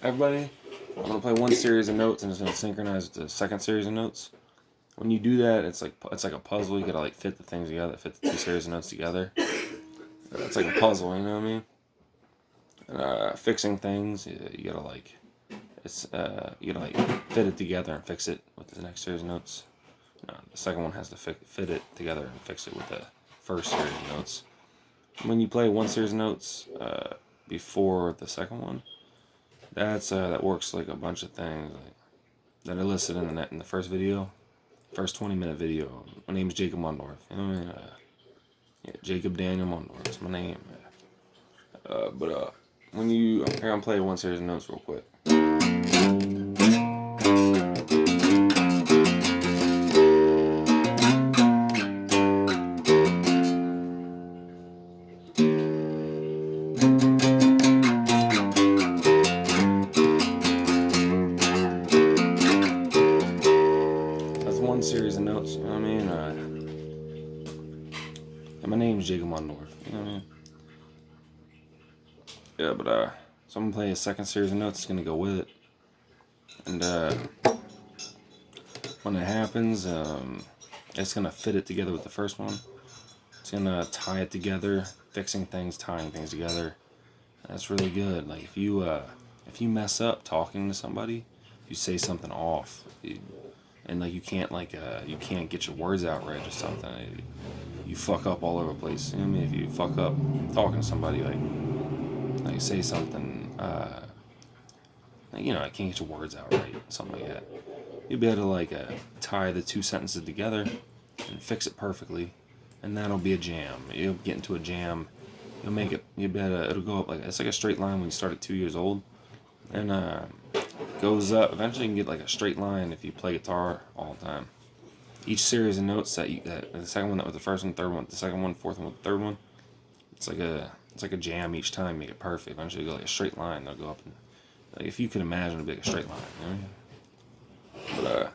Everybody, I'm gonna play one series of notes and it's gonna synchronize with the second series of notes. When you do that, it's like a puzzle. You gotta like fit the things together, fit the two series of notes together. It's like a puzzle, you know what I mean? Fixing things, you gotta like you gotta like fit it together and fix it with the next series of notes. The second one has to fit it together and fix it with the first series of notes. When you play one series of notes before the second one, that works like a bunch of things like, that I listed in the first video, first 20-minute video. My name is Jacob Mundorf. You know what I mean? Jacob Daniel Mundorf. That's my name. But when you, I'm gonna play one series of notes real quick. That's one series of notes. You know what I mean? And my name is Jacob Mundorf. You know what I mean? Yeah, but so I'm gonna play a second series of notes. It's gonna go with it, and when it happens, it's gonna fit it together with the first one. It's gonna tie it together, fixing things, tying things together. That's really good. Like if you mess up talking to somebody, you say something off, and like you can't get your words out right or something. You fuck up all over the place. You know what I mean? If you fuck up talking to somebody, like say something, I can't get your words out right, something like that. You'll be able to tie the two sentences together and fix it perfectly, and that'll be a jam. You'll get into a jam. You'll make it. It'll go up it's like a straight line when you start at 2 years old, and goes up. Eventually, you can get like a straight line if you play guitar all the time. Each series of notes that the second one that was the first one, third one with the second one, fourth one with the third one. It's like a jam each time. Make it perfect. Eventually, you go like a straight line. They'll go up. And, like if you can imagine, it'll be like a straight line. You know? But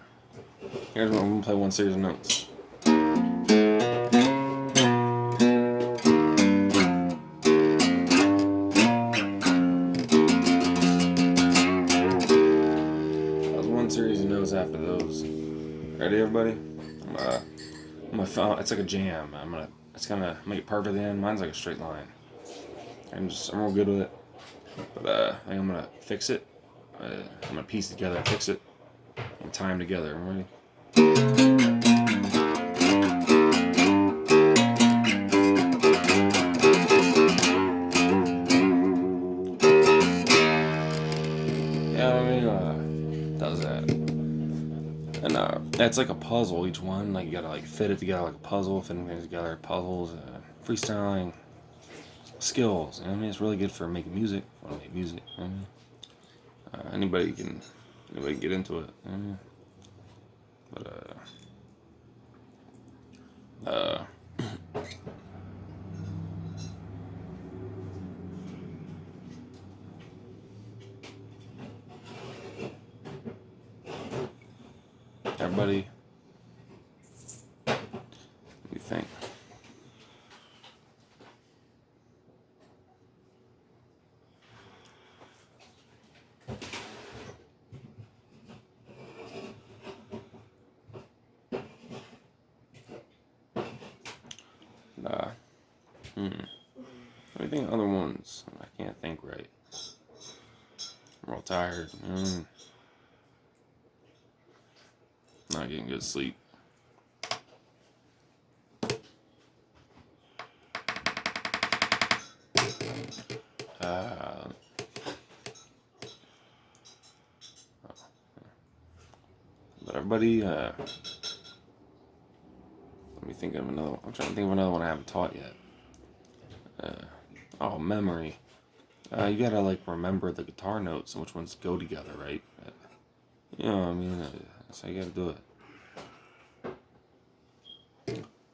here's what I'm gonna play one series of notes. That was one series of notes after those. Ready, everybody? It's like a jam. It's gonna make it perfect at the end. Mine's like a straight line. I'm real good with it. But I think I'm gonna fix it. I'm gonna piece it together and fix it and tie them together. Ready? Does that. And it's like a puzzle, each one. Like you gotta fit it together like a puzzle, fitting things together, puzzles, freestyling, skills. You know what I mean? It's really good for making music. I want to make music. You know what I mean? Anybody can get into it. You know what I mean? But everybody, what do you think? What do you think of other ones? I can't think right. I'm real tired. Not getting good sleep. But everybody, let me think of another one. I'm trying to think of another one I haven't taught yet. Memory. You gotta remember the guitar notes and which ones go together, right? You know what I mean? That's how you gotta do it.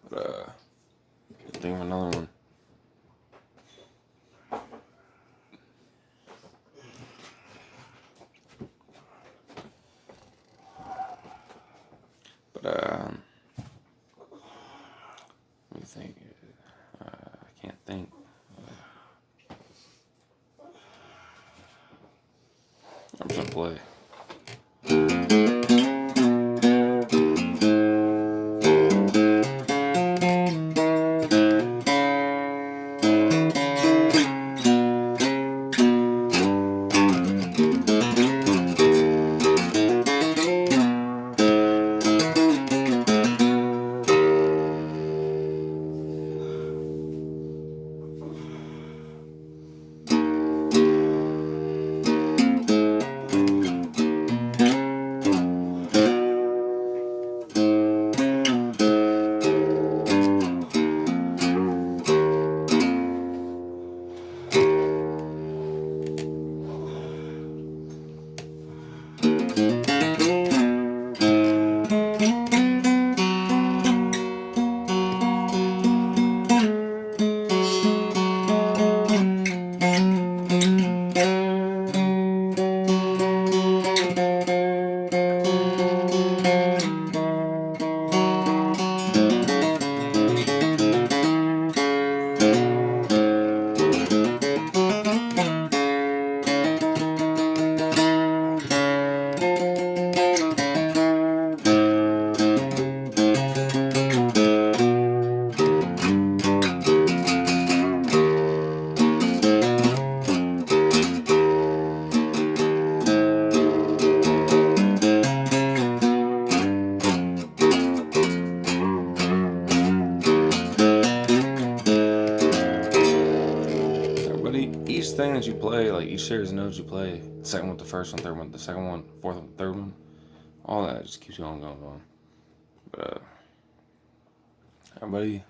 But think of another one. But let me think. I can't think. I'm just gonna play. Each thing that you play, like each series of notes you play, the second one, the first one, third one, the second one, fourth one, third one, all that just keeps going. But everybody,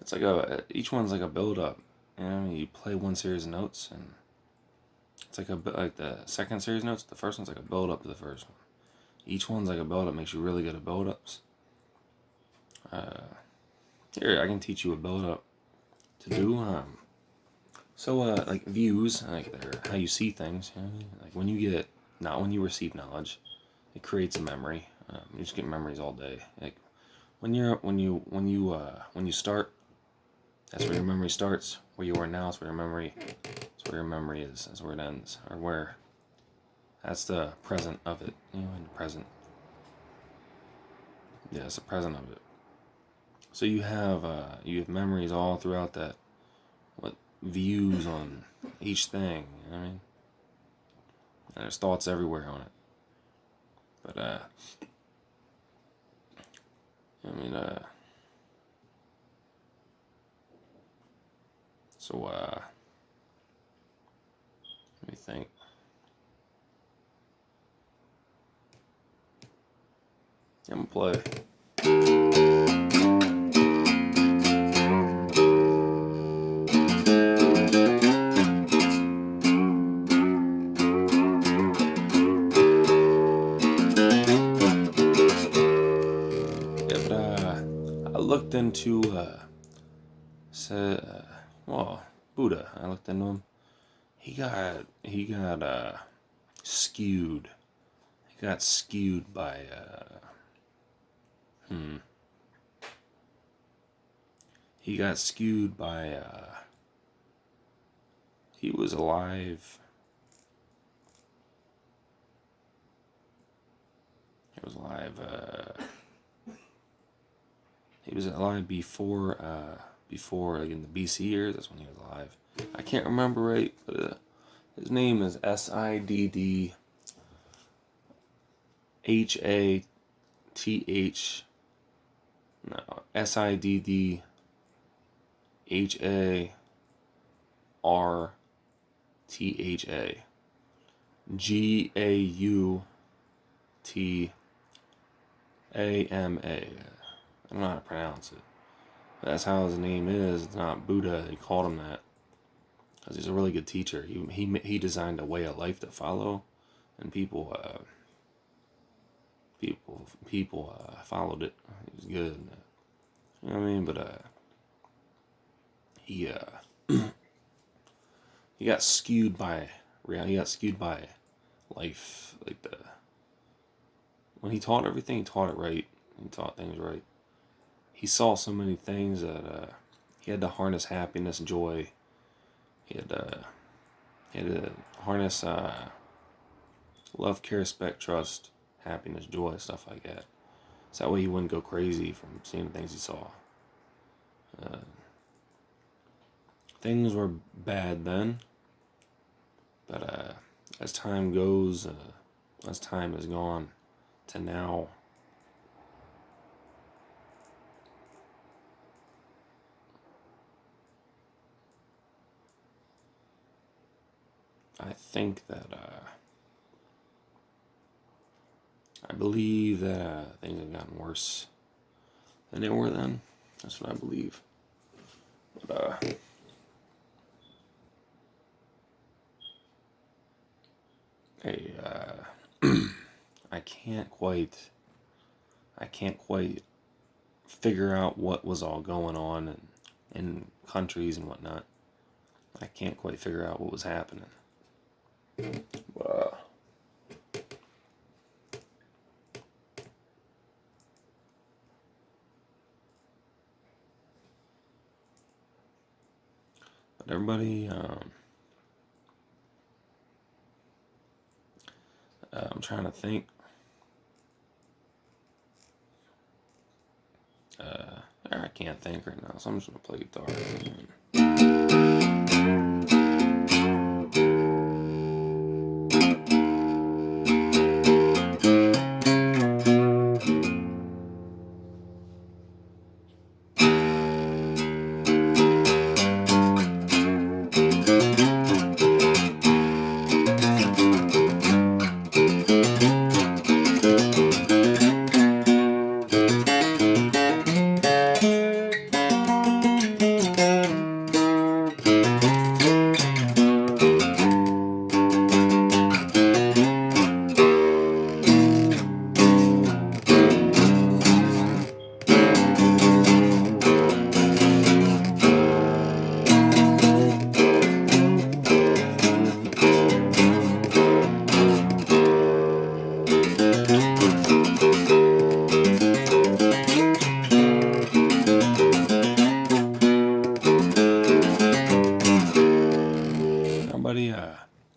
it's like each one's like a build up. You know, you play one series of notes, and it's like the second series of notes. The first one's like a build up to the first one. Each one's like a build up, makes you really good at build ups. Here, I can teach you a build up to do. Like views, like how you see things. You know what I mean? Like when when you receive knowledge, it creates a memory. You just get memories all day. Like when you start, that's where your memory starts. Where you are now is where your memory is. That's where it ends, or where. That's the present of it. You know, in the present. Yeah, it's the present of it. So you have memories all throughout that. What views on each thing? You know what I mean? And there's thoughts everywhere on it. But let me think. I'm gonna play. I looked into Buddha. I looked into him. He got skewed. He got skewed by He got skewed by he was alive. He was alive before like in the BC years. That's when he was alive. I can't remember right, but his name is Siddhartha. No, Siddhartha. Gautama. I don't know how to pronounce it. But that's how his name is. It's not Buddha. He called him that because he's a really good teacher. He designed a way of life to follow, and people followed it. He was good. You know what I mean? But he he got skewed by reality. He got skewed by life. When he taught everything, he taught it right. He taught things right. He saw so many things that he had to harness happiness, joy, he had to harness love, care, respect, trust, happiness, joy, stuff like that. So that way he wouldn't go crazy from seeing the things he saw. Things were bad then, but as time goes, as time has gone to now, I think that I believe that things have gotten worse than they were then. That's what I believe. But hey, I can't quite figure out what was all going on in countries and whatnot. I can't quite figure out what was happening. But everybody, I'm trying to think. I can't think right now, so I'm just gonna play guitar.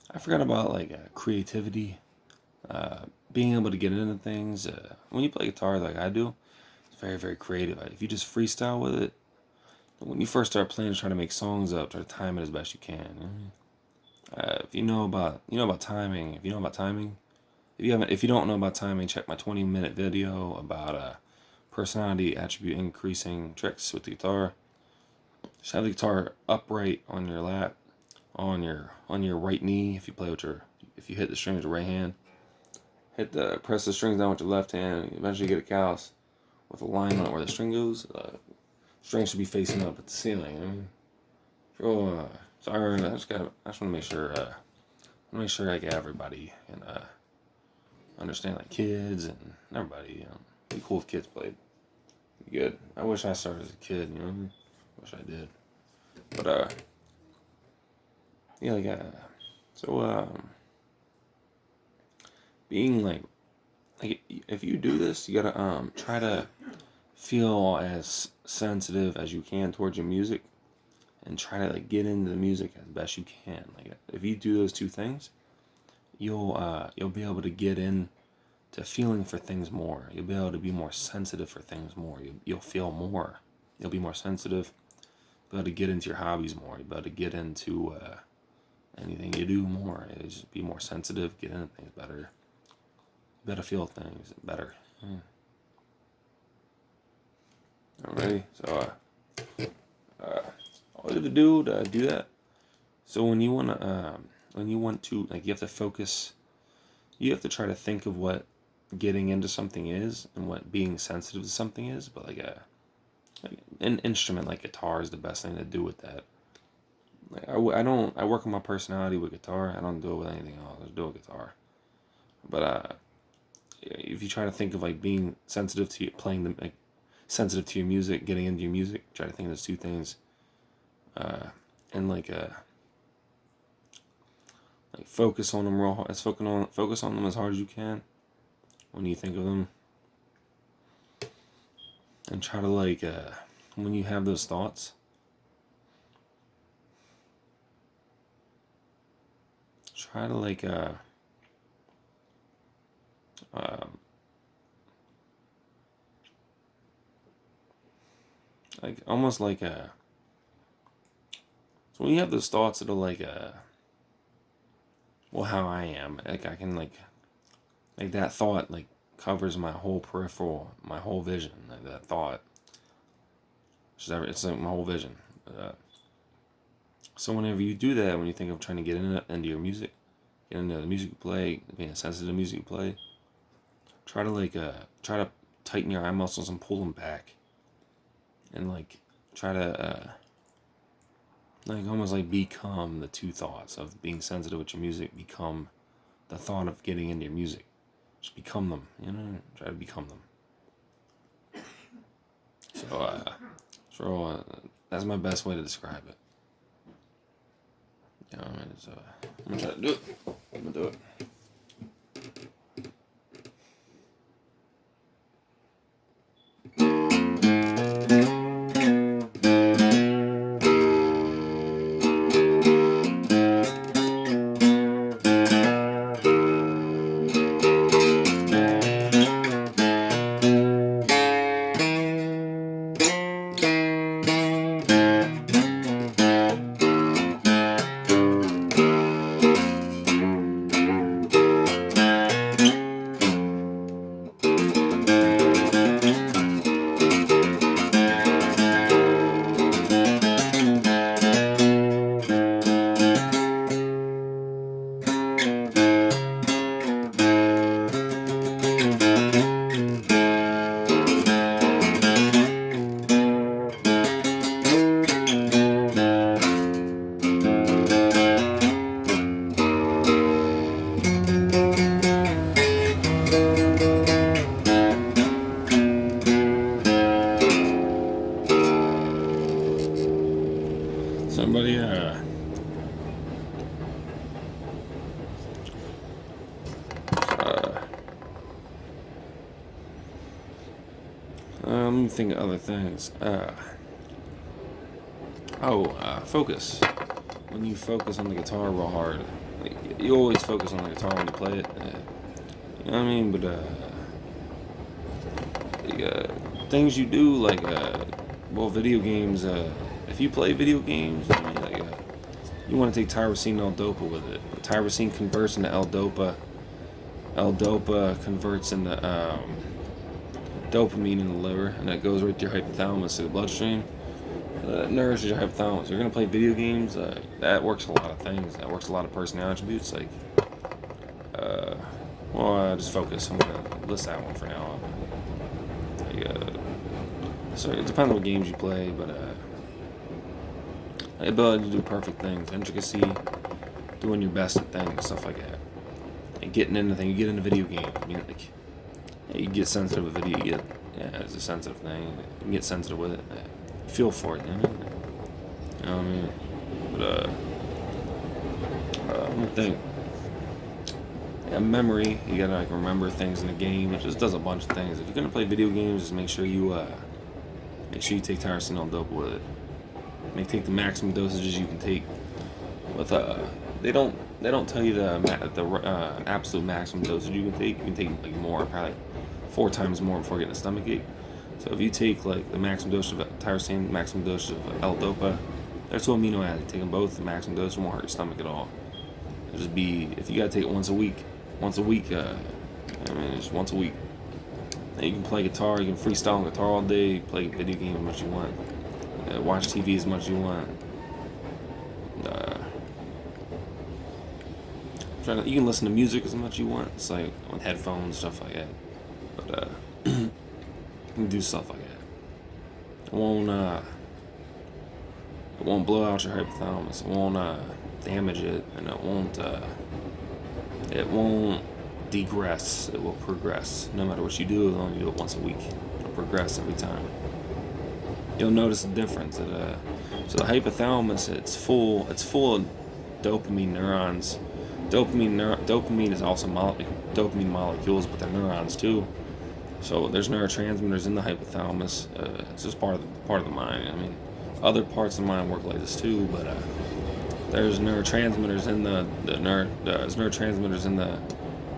I forgot about creativity, being able to get into things. When you play guitar like I do, it's very, very creative. If you just freestyle with it, when you first start playing, try to make songs up, try to time it as best you can. If you know about timing, if you don't know about timing, check my 20-minute video about personality attribute increasing tricks with the guitar. Just have the guitar upright on your lap, on your right knee. If you hit the string with your right hand, press the strings down with your left hand. And eventually get a callus with a line on it where the string goes. String should be facing up at the ceiling. Sorry, I just want to make sure like everybody and understand, like kids and everybody. Be cool if kids played. Be good. I wish I started as a kid. Wish I did. But yeah, being like if you do this, you gotta try to feel as sensitive as you can towards your music, and try to get into the music as best you can. If you do those two things, you'll be able to get in to feeling for things more. You'll be able to be more sensitive for things more. You'll feel more. You'll be more sensitive. Be able to get into your hobbies more. You'll be able to get into anything you do more. Just be more sensitive. Get into things better. Better feel things better. Alrighty. So all you have to do that. So when you want to you have to focus. You have to try to think of what getting into something is and what being sensitive to something is. But an instrument like guitar is the best thing to do with that. I work on my personality with guitar. I don't do it with anything else. I just do it with guitar. But if you try to think of being sensitive to sensitive to your music, getting into your music, try to think of those two things, and focus on them real hard. Focus on them as hard as you can when you think of them, and try to when you have those thoughts, try to um, almost so when you have those thoughts that are well, how I am, like I can like that thought covers my whole peripheral, my whole vision. Like that thought, it's like my whole vision. So whenever you do that, when you think of trying to get into your music, get into the music you play, being sensitive to music you play, try to tighten your eye muscles and pull them back, and try to almost become the two thoughts of being sensitive with your music, become the thought of getting into your music. Just become them, try to become them. So that's my best way to describe it. I'm gonna try to do it. I'm gonna do it. Somebody, let me think of other things. Focus. When you focus on the guitar real hard, you always focus on the guitar when you play it. You know what I mean? But things you do video games. If you play video games, you want to take tyrosine L-dopa with it. Tyrosine converts into L-dopa. L-dopa converts into dopamine in the liver, and that goes right to your hypothalamus, to the bloodstream. That nourishes your hypothalamus. You're gonna play video games. That works a lot of things. That works a lot of personality attributes. Just focus. I'm gonna list that one for now. So it depends on what games you play, but the ability to do perfect things, intricacy, doing your best at things, stuff like that. And getting into things, you get into video games. You get sensitive with video. It's a sensitive thing. You get sensitive with it. Feel for it, You know what I mean? But I think memory. You gotta remember things in the game. It just does a bunch of things. If you're gonna play video games, just make sure you take tyrosine L-dopa with it. Take the maximum dosages you can take. With they don't tell you the absolute maximum dosage you can take. You can take more, probably 4 times more before getting a stomachache. So if you take the maximum dose of tyrosine, maximum dose of L-dopa, they're 2 amino acids. Take them both, the maximum dose won't hurt your stomach at all. It'll just be, if you gotta take it once a week, just once a week. And you can play guitar, you can freestyle on guitar all day, play video games as much as you want, watch TV as much as you want. You can listen to music as much as you want. It's with headphones, stuff like that. But you can do stuff like that. It won't blow out your hypothalamus. It won't damage it, and it won't degress. It will progress. No matter what you do, as long as you do it once a week, it'll progress every time. You'll notice the difference. So the hypothalamus, it's full of dopamine neurons. Dopamine is also dopamine molecules, but they're neurons too. So there's neurotransmitters in the hypothalamus. It's just part of the mind. Other parts of the mind work like this too, but there's neurotransmitters in there's neurotransmitters in the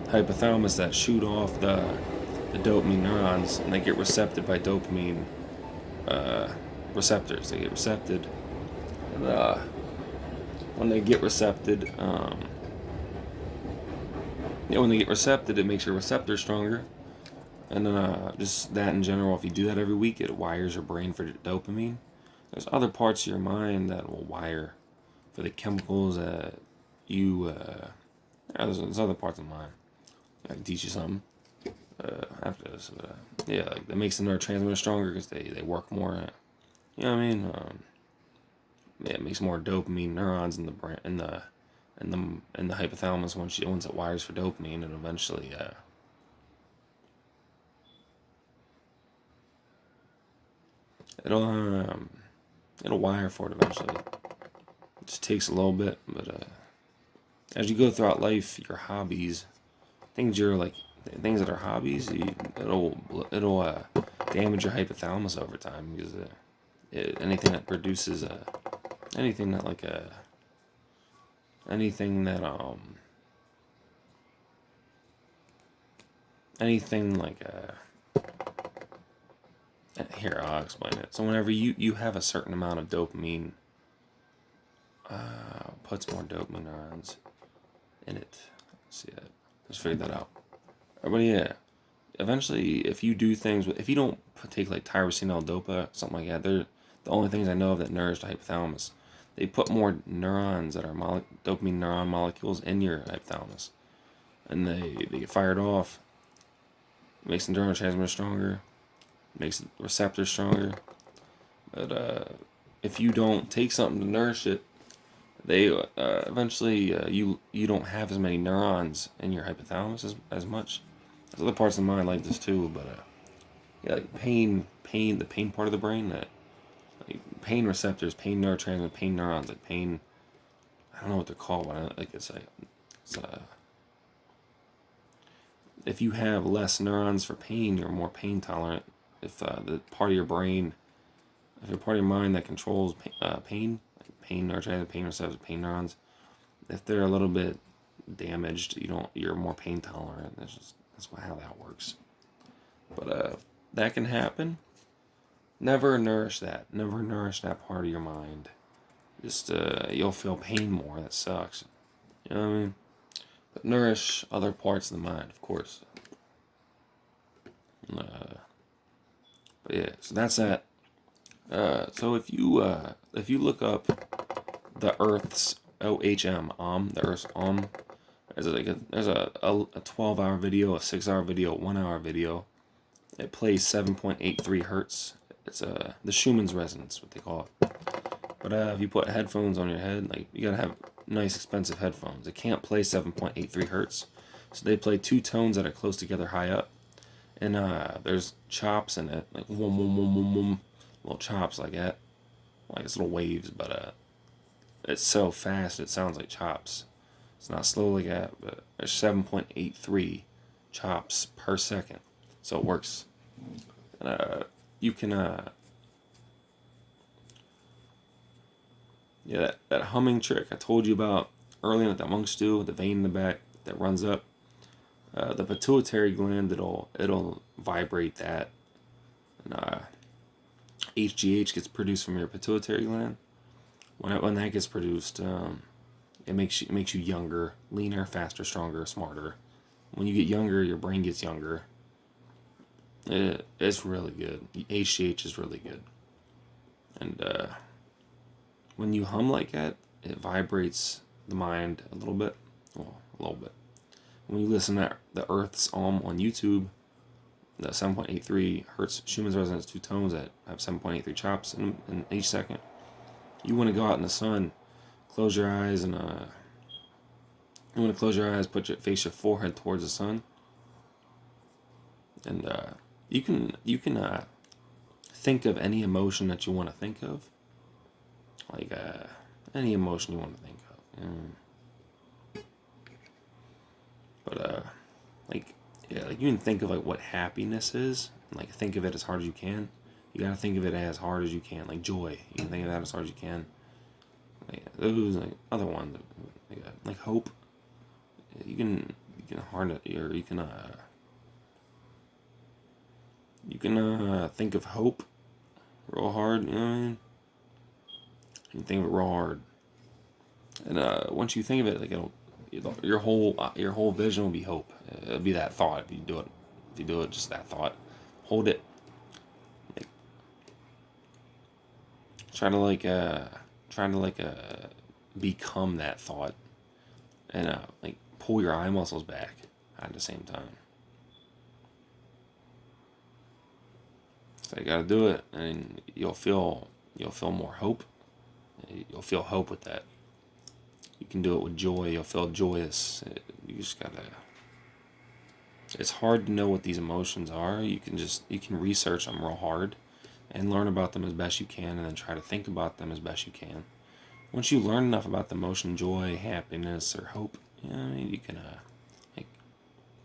hypothalamus that shoot off the dopamine neurons, and they get recepted by dopamine receptors. They get recepted, and when they get recepted, when they get recepted, it makes your receptors stronger. And then just that in general, if you do that every week, it wires your brain for dopamine. There's other parts of your mind that will wire for the chemicals that you. There's other parts of mine. I can teach you something after this. But, yeah, like that makes the neurotransmitters stronger because they work more. You know what I mean? Yeah, it makes more dopamine neurons in the brain in the hypothalamus once it wires for dopamine, and eventually. It'll wire for it eventually. It just takes a little bit, but as you go throughout life, your hobbies, things that are hobbies, it'll damage your hypothalamus over time because anything that produces anything that like anything that anything like here, I'll explain it. So whenever you have a certain amount of dopamine, puts more dopamine neurons in it. Let's see that. Let's figure that out. But yeah, eventually, if you do things, if you don't take like tyrosine L-dopa, something like that, they're the only things I know of that nourish the hypothalamus. They put more neurons that are dopamine neuron molecules in your hypothalamus, and they get fired off. Makes the neurotransmitter stronger. Makes the receptors stronger. But if you don't take something to nourish it, they eventually you don't have as many neurons in your hypothalamus as much. There's other parts of the mind like this too, but yeah, like the pain part of the brain, that like pain receptors, pain neurotransmitters, pain neurons, like pain. I don't know what they're called, but it's if you have less neurons for pain, you're more pain tolerant. If the part of your brain, if your part of your mind that controls pain, like pain neurotransmitters, pain receptors, pain neurons, if they're a little bit damaged, you're more pain tolerant. That's how that works. But that can happen. Never nourish that. Never nourish that part of your mind. Just you'll feel pain more. That sucks. You know what I mean? But nourish other parts of the mind, of course. But yeah, so that's that. So if you look up the Earth's OHM, the Earth's there's a 12-hour video, a 6-hour video, a 1-hour video. It plays 7.83 hertz. It's the Schumann's resonance, what they call it. But if you put headphones on your head, like you gotta have nice expensive headphones. It can't play 7.83 hertz, so they play two tones that are close together high up, and there's chops in it, like wum wum wum wum wum, little chops like that, like it's little waves. But it's so fast it sounds like chops. It's not slow like that, but there's 7.83 chops per second, so it works. And you can yeah, that humming trick I told you about earlier, that monk stew, the vein in the back that runs up, the pituitary gland, it'll vibrate that, and HGH gets produced from your pituitary gland. When that gets produced, it makes you younger, leaner, faster, stronger, smarter. When you get younger, your brain gets younger. It's really good. HGH is really good, and when you hum like that, it vibrates the mind a little bit. Well, a little bit. When you listen to the Earth's on YouTube, the 7.83 hertz Schumann's resonance, two tones that have 7.83 chops in each second. You want to go out in the sun, close your eyes, and you want to close your eyes, face your forehead towards the sun, and you can think of any emotion that you want to think of. Like any emotion you want to think of. But like you can think of like what happiness is, and like think of it as hard as you can. You gotta think of it as hard as you can, like joy. You can think of that as hard as you can. those like other ones, like hope. You can harness, or you can think of hope real hard. You know what I mean? You can think of it real hard, and once you think of it, like your whole vision will be hope. It'll be that thought. If you do it, just that thought. Hold it. Like, try to become that thought, and like pull your eye muscles back at the same time. So you gotta do it, and you'll feel more hope. You'll feel hope with that. You can do it with joy. You'll feel joyous. You just gotta. It's hard to know what these emotions are. You can research them real hard, and learn about them as best you can, and then try to think about them as best you can. Once you learn enough about the emotion joy, happiness, or hope, you know what I mean, you can like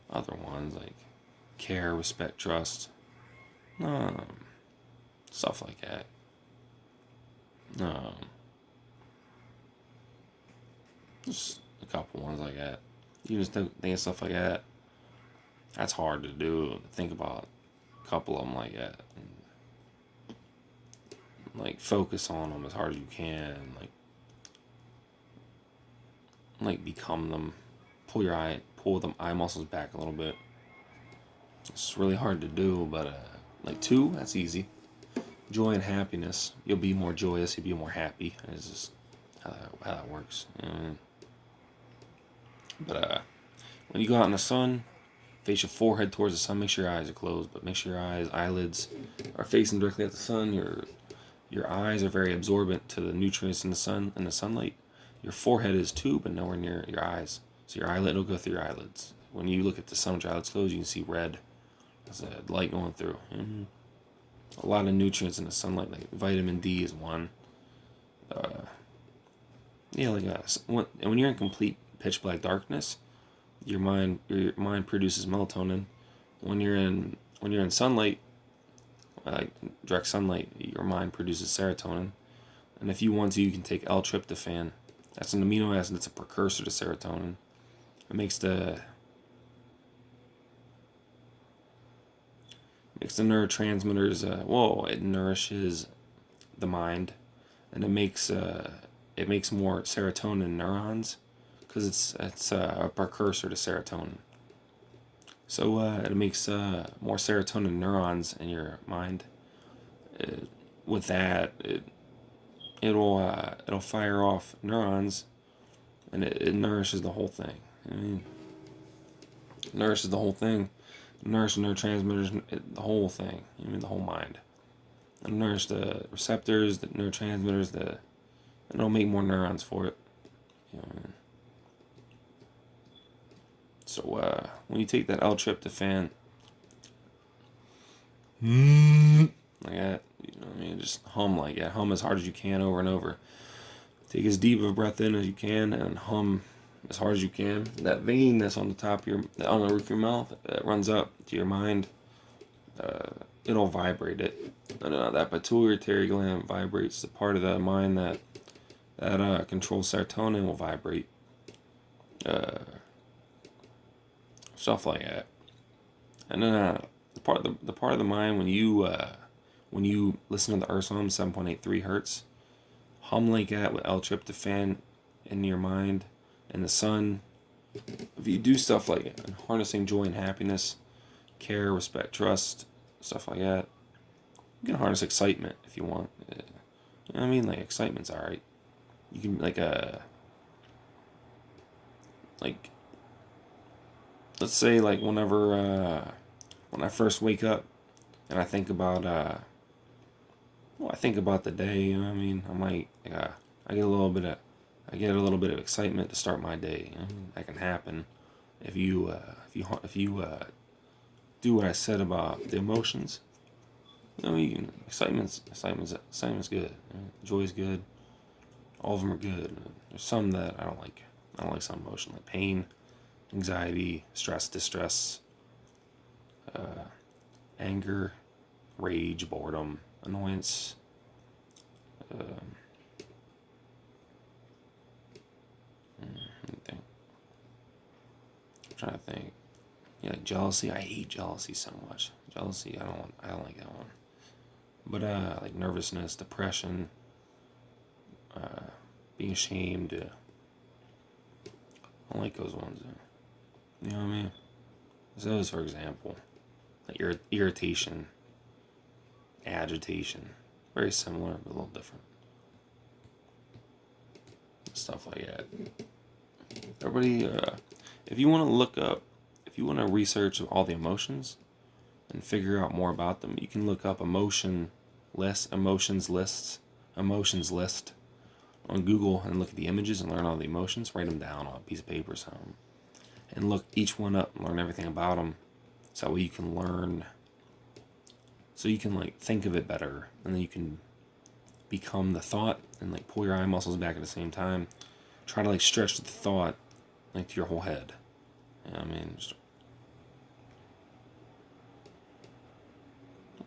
other ones like care, respect, trust, um, stuff like that. Um, just a couple ones like that. You just think of stuff like that. That's hard to do. Think about a couple of them like that, and like focus on them as hard as you can. Like become them. Pull them eye muscles back a little bit. It's really hard to do, but like 2, that's easy. Joy and happiness. You'll be more joyous. You'll be more happy. It's just how that works. You know what I mean? But when you go out in the sun, face your forehead towards the sun. Make sure your eyes are closed, but make sure your eyelids are facing directly at the sun. Your eyes are very absorbent to the nutrients in the sun and the sunlight. Your forehead is too, but nowhere near your eyes. So your eyelid will go through your eyelids. When you look at the sun with your eyelids closed, you can see red. There's a light going through. Mm-hmm. A lot of nutrients in the sunlight, like vitamin D is one. When you're in complete pitch black darkness, your mind produces melatonin. When you're in sunlight, like direct sunlight, your mind produces serotonin. And if you want to, you can take L-tryptophan. That's an amino acid that's a precursor to serotonin. It makes the neurotransmitters. It nourishes the mind, and it makes more serotonin neurons, because it's a precursor to serotonin. So it makes more serotonin neurons in your mind. With that, it'll fire off neurons, and it nourishes the whole thing. I mean, it nourishes the whole thing. Nourish the neurotransmitters, the whole thing. I mean, the whole mind. It'll nourish the receptors, the neurotransmitters, and it'll make more neurons for it. You know what I mean? So when you take that L-tryptophan, like that, you know what I mean, just hum like that. Hum as hard as you can over and over. Take as deep of a breath in as you can and hum as hard as you can. That vein that's on the roof of your mouth, that runs up to your mind, it'll vibrate it. And, that pituitary gland vibrates. The part of the mind that controls serotonin will vibrate. Stuff like that. And then the part of the mind when you listen to the Earth hum 7.83 hertz, hum like that with L-tryptophan in your mind and the sun. If you do stuff like it, and harnessing joy and happiness, care, respect, trust, stuff like that, you can harness excitement if you want. You know what I mean? Like, excitement's alright. You can like let's say like whenever when I first wake up and I think about the day, you know what I mean? I get a little bit of excitement to start my day. You know? That can happen if you do what I said about the emotions. You know, excitement's good. Joy's good. All of them are good. There's some that I don't like. I don't like some emotion, like pain, anxiety, stress, distress, anger, rage, boredom, annoyance, trying to think. Yeah, like jealousy. I hate jealousy so much. Jealousy, I don't like that one. But like nervousness, depression, being ashamed. I don't like those ones. You know what I mean? So those, for example, like irritation, agitation, very similar but a little different. Stuff like that. Everybody, if you want to look up, if you want to research all the emotions and figure out more about them, you can look up emotions list on Google and look at the images and learn all the emotions. Write them down on a piece of paper or something, and look each one up and learn everything about them. So that way you can learn, so you can like think of it better, and then you can become the thought and like pull your eye muscles back at the same time. Try to like stretch the thought like to your whole head. You know what I mean?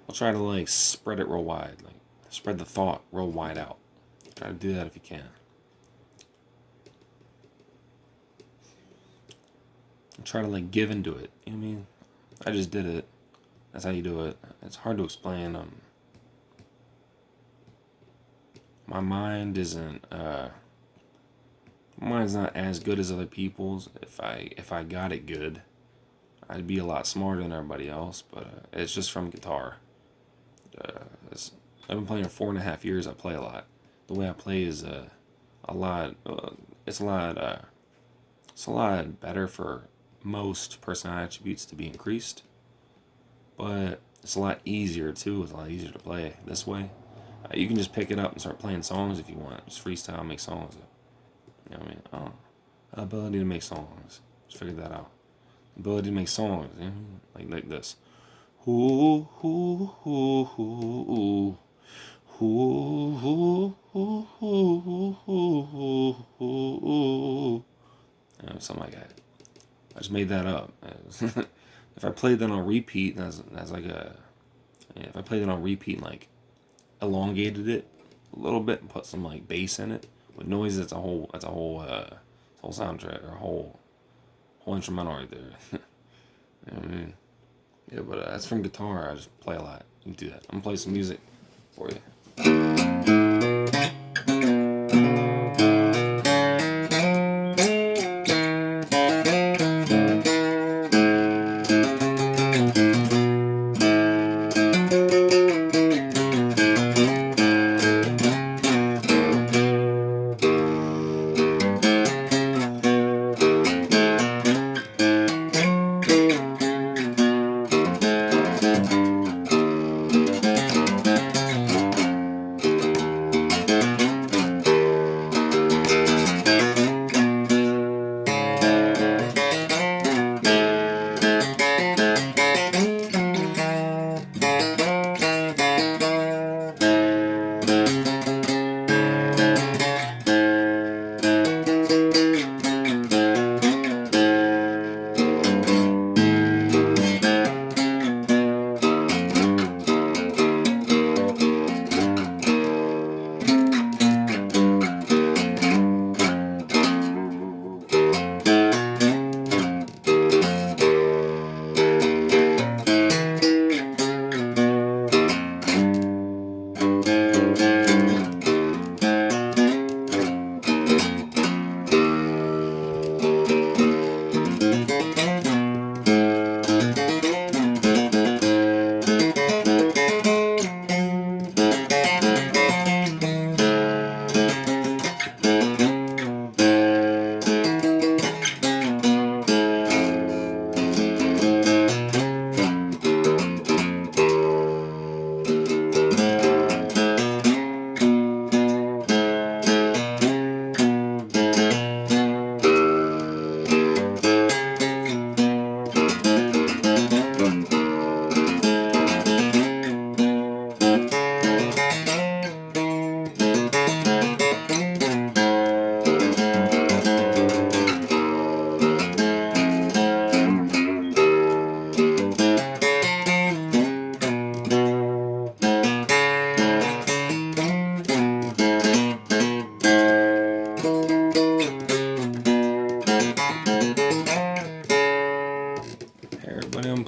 I'll try to like spread it real wide, like spread the thought real wide out. Try to do that if you can. And try to like give into it. You know what I mean? I just did it. That's how you do it. It's hard to explain. My mind isn't. Mine's not as good as other people's. If I got it good, I'd be a lot smarter than everybody else. But it's just from guitar. I've been playing for 4.5 years. I play a lot. The way I play is a lot. It's a lot better for most personality attributes to be increased. But it's a lot easier too. It's a lot easier to play this way. You can just pick it up and start playing songs if you want. Just freestyle, make songs. You know what I mean? Ability to make songs. Just figured that out. Ability to make songs. You know? Like this. Ooh, ooh, ooh, ooh, ooh. Ooh, ooh, ooh, ooh, ooh, ooh. Something like that. I just made that up. If I played that on repeat, that's like if I played it on repeat and like elongated it a little bit and put some like bass in it with noise, it's a whole soundtrack or a whole instrumental right there. You know what I mean? Yeah, but that's from guitar. I just play a lot. You can do that. I'm gonna play some music for you.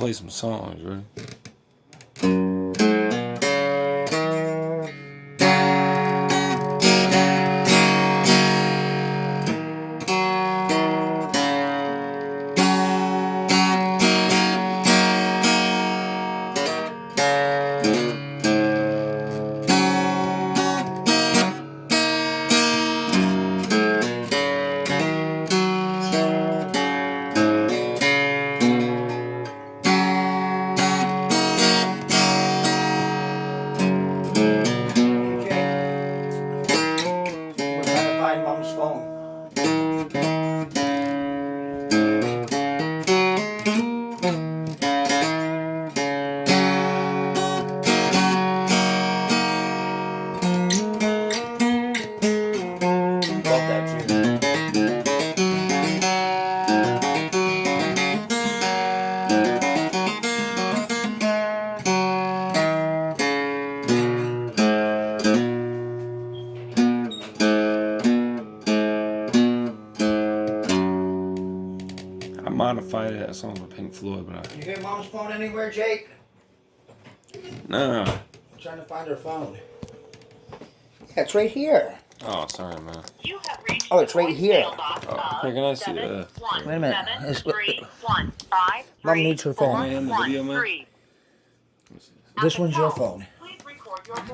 play some songs, right? We're trying to find Mom's phone. Love that tune. I modified it. That song's by Pink Floyd, but You hear Mom's phone anywhere, Jake? no. I'm trying to find her phone. Yeah, it's right here. Oh, sorry, man. You have reached Oh, it's right here. Oh, here, can I see that? Wait a minute. 7-3-1-5-3-4-1. Mom needs her phone. Am I in the video, man? This one's your phone. Please record your voice.